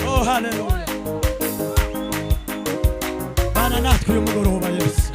Oh, hallelujah. Bana natwe uyu mugoroba Yesu.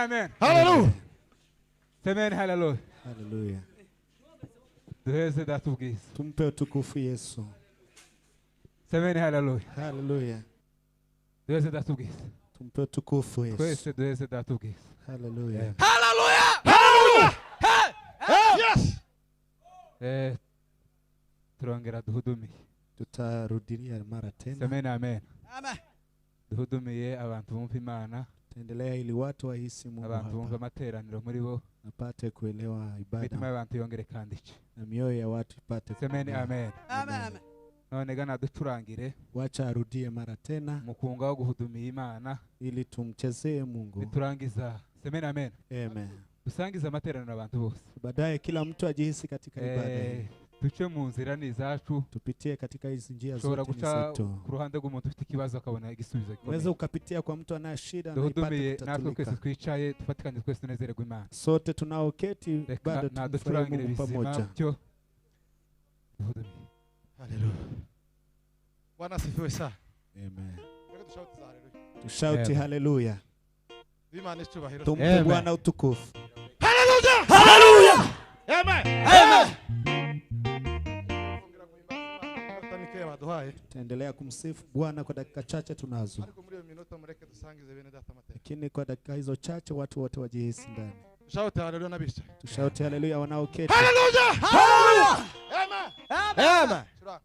amen. Hallelujah. Semen hallelujah. Haleluya. Duheze datubwiza. Tumpe utukufu Yesu. Semen hallelujah. Haleluya. Duheze datubwiza. Tumpe utukufu Yesu. Twese duheze datubwiza. Haleluya. Hallelujah. Hallelujah. Yes. Turongera duhudumiye. Tutarudilia mara tena. Semen amen. Amen. Duhudumiye abantu bumva Imana. Taendelea ili watu wahisi Mungu Abantu bumva hapa. amateraniro muri bo. Napate kuelewa Imitima ibada y'abantu yongere kandice. na mioyo ya watu ipate Semen kupona. amen. Amen. None gana ducurangire Wacha arudie mara tena mukunga wo guhudumiya Imana. ili tumchezee Mungu. Biturangiza. Semen amen. Amen. Dusangiza amateraniro abantu bose. Baadaye kila mtu ajihisi katika ibada hii. Duce mu nzira ni izacu. Tupitie katika hizi njia Ushobora zote guca zetu. ku ruhande rw'umuntu ufite ikibazo akabona igisubizo Unaweza gikomeye. ukapitia kwa mtu ana shida na Duhudumiye ipate natwe twese kutatulika. twicaye dufatikanye twese tunezererwe Imana. Sote tunaoketi Reka bado tumfurahie naducurangire Mungu bizima pamoja. byo. Duhudumiye. Hallelujah. Bwana asifiwe sana. Amen. Reka dushauti za hallelujah. Tushauti Amen. haleluya. Imana icyubahiro. Tumpe Amen. Bwana utukufu. Hallelujah. Hallelujah. Amen. Amen. Tanike baduhaye. Taendelea kumsifu Bwana kwa dakika chache tunazo. Ariko muri iyo minota mureke dusangize bene data amateka. Lakini kwa dakika hizo chache watu wote wajihisi ndani. Dushauti hallelujah nabicha. Tushauti haleluya wanaoketi. Hallelujah. Hallelujah. Amen. Amen. Shura.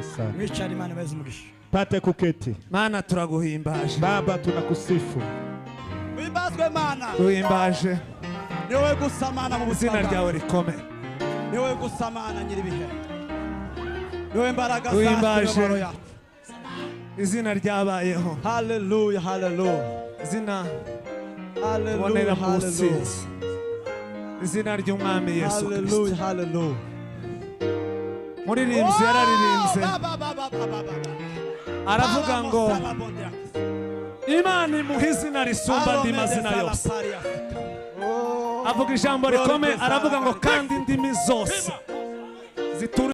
Asanteni sana. Mwicare Imana beza umugisha. Pate kuketi. Mana turaguhimbaje. Baba tunakusifu. Wimbazwe Mana. Duhimbaje Niwe gusa Mana mu buzima izina bwawe. ryawe rikome. Niwe gusa Mana nyiribihe. Niwe mbaraga Duhimbaje zacu yacu. izina ryabayeho. Hallelujah, hallelujah. Izina Hallelujah, ubonera mu hallelujah. businzi. Izina ry'umwami Yesu Kristo. Hallelujah, hallelujah. Muririmbyi yararirimbye aravuga ngo Imana imuha izina risumba andi mazina yose. Avuga ijambo rikomeye aravuga ngo kandi indimi zose zitura